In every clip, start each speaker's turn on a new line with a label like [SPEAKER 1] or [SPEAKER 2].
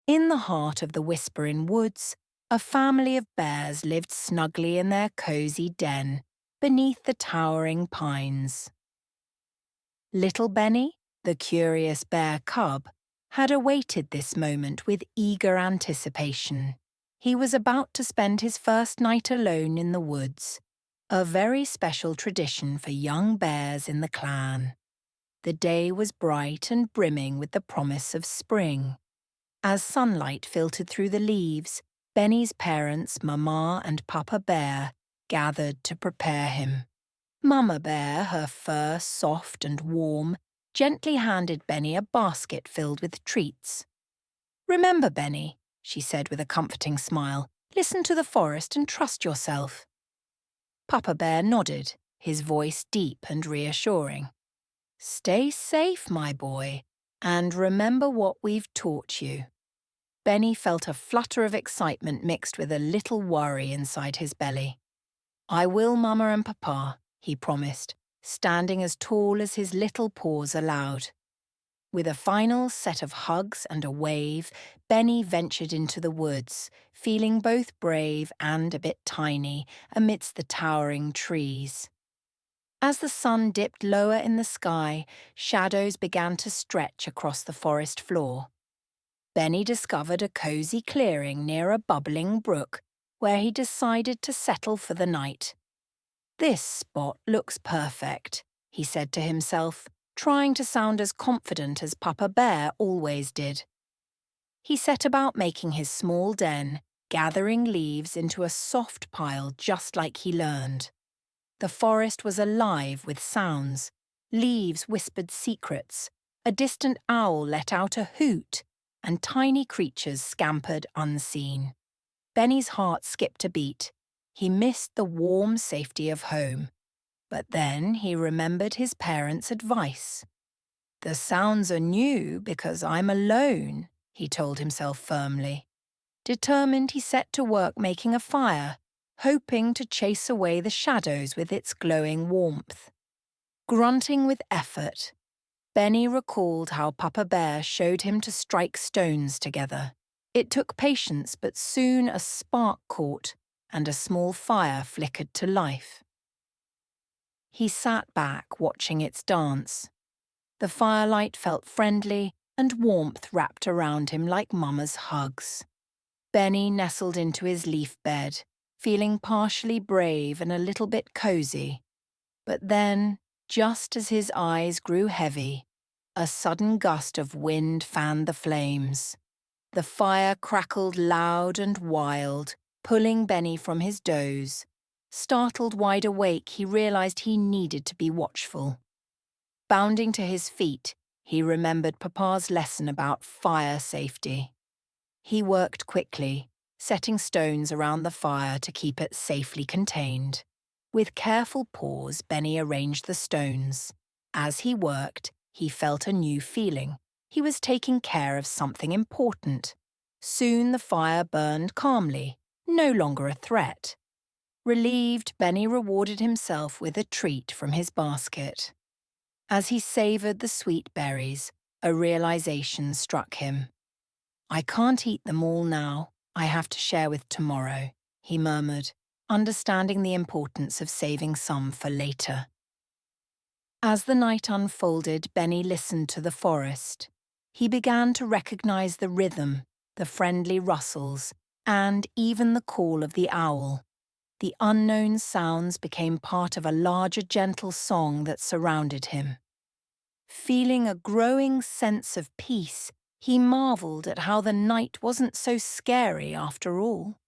[SPEAKER 1] In the heart of the Whispering Woods, a family of bears lived snugly in their cozy den beneath the towering pines. Little Benny, the curious bear cub, had awaited this moment with eager anticipation. He was about to spend his first night alone in the woods, a very special tradition for young bears in the clan. The day was bright and brimming with the promise of spring. As sunlight filtered through the leaves, Benny's parents, Mama and Papa Bear, gathered to prepare him. Mama Bear, her fur soft and warm, gently handed Benny a basket filled with treats. "Remember, Benny," she said with a comforting smile, "listen to the forest and trust yourself." Papa Bear nodded, his voice deep and reassuring. "Stay safe, my boy, and remember what we've taught you." Benny felt a flutter of excitement mixed with a little worry inside his belly. "I will, Mama and Papa," he promised, standing as tall as his little paws allowed. With a final set of hugs and a wave, Benny ventured into the woods, feeling both brave and a bit tiny amidst the towering trees. As the sun dipped lower in the sky, shadows began to stretch across the forest floor. Benny discovered a cozy clearing near a bubbling brook where he decided to settle for the night. "This spot looks perfect," he said to himself, trying to sound as confident as Papa Bear always did. He set about making his small den, gathering leaves into a soft pile just like he learned. The forest was alive with sounds. Leaves whispered secrets, a distant owl let out a hoot, and tiny creatures scampered unseen. Benny's heart skipped a beat. He missed the warm safety of home. But then he remembered his parents' advice. "The sounds are new because I'm alone," he told himself firmly. Determined, he set to work making a fire, hoping to chase away the shadows with its glowing warmth. Grunting with effort, Benny recalled how Papa Bear showed him to strike stones together. It took patience, but soon a spark caught and a small fire flickered to life. He sat back, watching its dance. The firelight felt friendly and warmth wrapped around him like Mama's hugs. Benny nestled into his leaf bed, feeling partially brave and a little bit cozy. But then, just as his eyes grew heavy, a sudden gust of wind fanned the flames. The fire crackled loud and wild, pulling Benny from his doze. Startled wide awake, he realized he needed to be watchful. Bounding to his feet, he remembered Papa's lesson about fire safety. He worked quickly, setting stones around the fire to keep it safely contained. With careful paws, Benny arranged the stones. As he worked, he felt a new feeling. He was taking care of something important. Soon the fire burned calmly, no longer a threat. Relieved, Benny rewarded himself with a treat from his basket. As he savoured the sweet berries, a realization struck him. "I can't eat them all now. I have to share with tomorrow," he murmured, understanding the importance of saving some for later. As the night unfolded, Benny listened to the forest. He began to recognize the rhythm, the friendly rustles, and even the call of the owl. The unknown sounds became part of a larger gentle song that surrounded him. Feeling a growing sense of peace, he marveled at how the night wasn't so scary after all.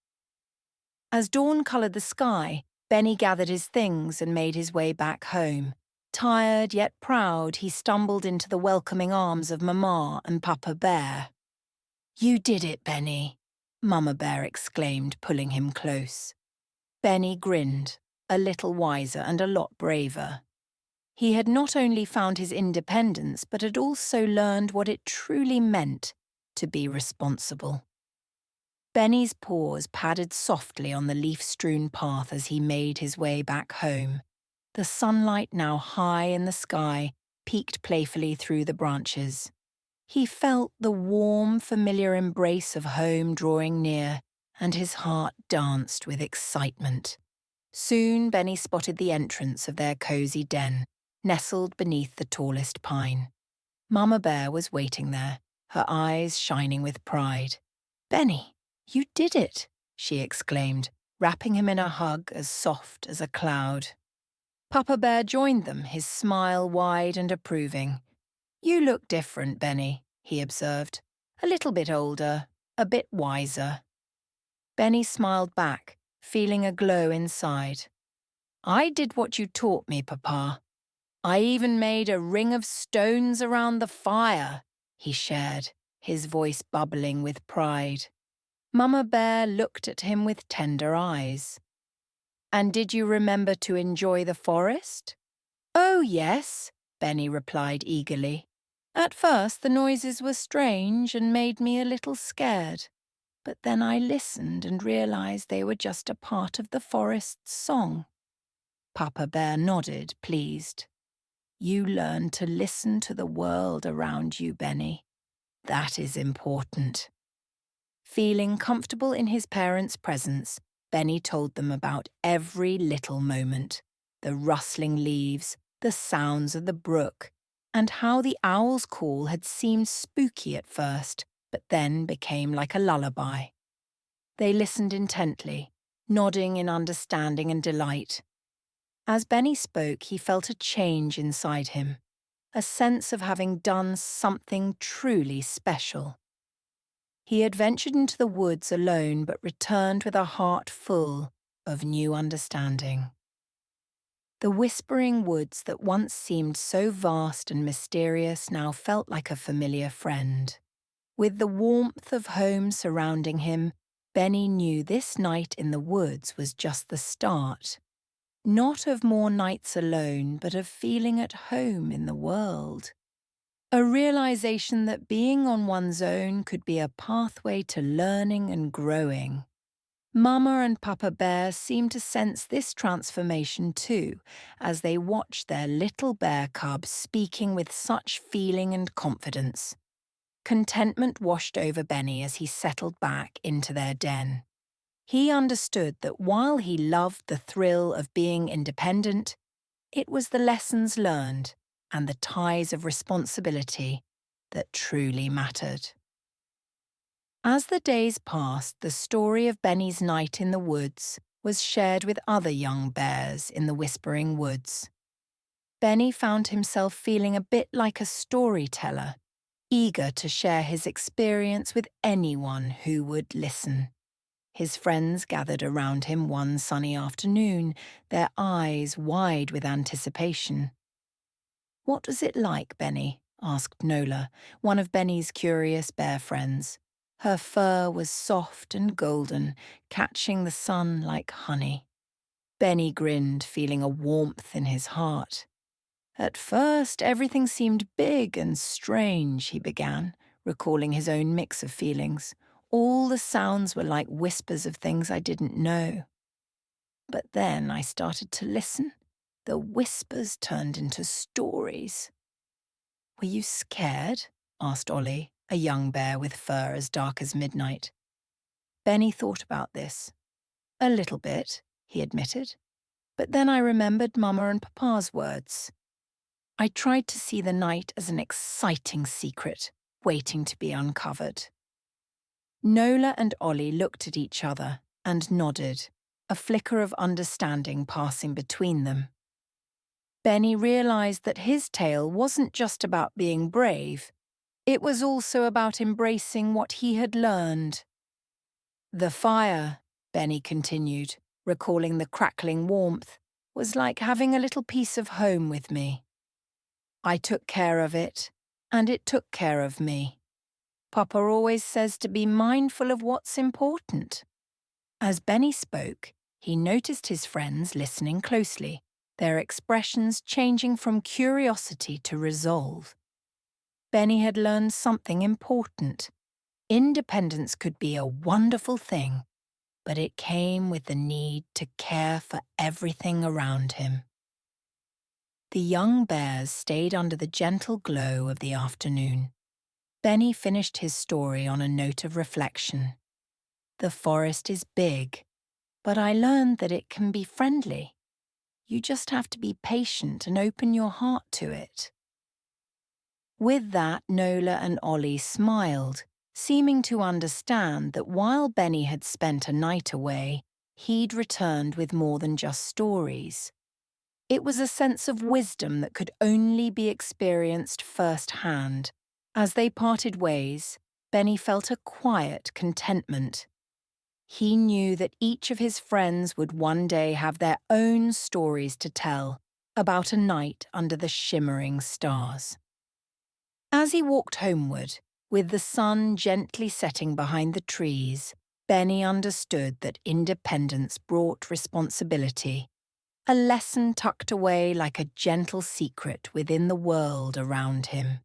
[SPEAKER 1] As dawn colored the sky, Benny gathered his things and made his way back home. Tired yet proud, he stumbled into the welcoming arms of Mama and Papa Bear. "You did it, Benny," Mama Bear exclaimed, pulling him close. Benny grinned, a little wiser and a lot braver. He had not only found his independence, but had also learned what it truly meant to be responsible. Benny's paws padded softly on the leaf-strewn path as he made his way back home. The sunlight, now high in the sky, peeked playfully through the branches. He felt the warm, familiar embrace of home drawing near, and his heart danced with excitement. Soon Benny spotted the entrance of their cozy den, nestled beneath the tallest pine. Mama Bear was waiting there, her eyes shining with pride. "Benny, you did it," she exclaimed, wrapping him in a hug as soft as a cloud. Papa Bear joined them, his smile wide and approving. "You look different, Benny," he observed. "A little bit older, a bit wiser." Benny smiled back, feeling a glow inside. "I did what you taught me, Papa. I even made a ring of stones around the fire," he shared, his voice bubbling with pride. Mama Bear looked at him with tender eyes. "And did you remember to enjoy the forest?" "Oh, yes," Benny replied eagerly. "At first the noises were strange and made me a little scared. But then I listened and realized they were just a part of the forest's song." Papa Bear nodded, pleased. "You learned to listen to the world around you, Benny. That is important." Feeling comfortable in his parents' presence, Benny told them about every little moment, the rustling leaves, the sounds of the brook, and how the owl's call had seemed spooky at first, but then became like a lullaby. They listened intently, nodding in understanding and delight. As Benny spoke, he felt a change inside him, a sense of having done something truly special. He adventured into the woods alone but returned with a heart full of new understanding. The whispering woods that once seemed so vast and mysterious now felt like a familiar friend. With the warmth of home surrounding him, Benny knew this night in the woods was just the start. Not of more nights alone, but of feeling at home in the world. A realization that being on one's own could be a pathway to learning and growing. Mama and Papa Bear seemed to sense this transformation too, as they watched their little bear cub speaking with such feeling and confidence. Contentment washed over Benny as he settled back into their den. He understood that while he loved the thrill of being independent, it was the lessons learned and the ties of responsibility that truly mattered. As the days passed, the story of Benny's night in the woods was shared with other young bears in the Whispering Woods. Benny found himself feeling a bit like a storyteller, eager to share his experience with anyone who would listen. His friends gathered around him one sunny afternoon, their eyes wide with anticipation. "What was it like, Benny?" asked Nola, one of Benny's curious bear friends. Her fur was soft and golden, catching the sun like honey. Benny grinned, feeling a warmth in his heart. "At first, everything seemed big and strange," he began, recalling his own mix of feelings. "All the sounds were like whispers of things I didn't know. But then I started to listen. The whispers turned into stories." "Were you scared?" asked Ollie, a young bear with fur as dark as midnight. Benny thought about this. "A little bit," he admitted. "But then I remembered Mama and Papa's words. I tried to see the night as an exciting secret, waiting to be uncovered." Nola and Ollie looked at each other and nodded, a flicker of understanding passing between them. Benny realized that his tale wasn't just about being brave, it was also about embracing what he had learned. "The fire," Benny continued, recalling the crackling warmth, "was like having a little piece of home with me. I took care of it, and it took care of me. Papa always says to be mindful of what's important." As Benny spoke, he noticed his friends listening closely, their expressions changing from curiosity to resolve. Benny had learned something important. Independence could be a wonderful thing, but it came with the need to care for everything around him. The young bears stayed under the gentle glow of the afternoon. Benny finished his story on a note of reflection. The forest is big, but I learned that it can be friendly. You just have to be patient and open your heart to it. With that, Nola and Ollie smiled, seeming to understand that while Benny had spent a night away, he'd returned with more than just stories. It was a sense of wisdom that could only be experienced firsthand. As they parted ways, Benny felt a quiet contentment. He knew that each of his friends would one day have their own stories to tell about a night under the shimmering stars. As he walked homeward, with the sun gently setting behind the trees, Benny understood that independence brought responsibility, a lesson tucked away like a gentle secret within the world around him.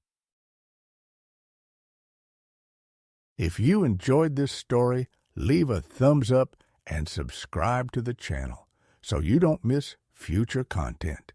[SPEAKER 2] If you enjoyed this story, leave a thumbs up and subscribe to the channel so you don't miss future content.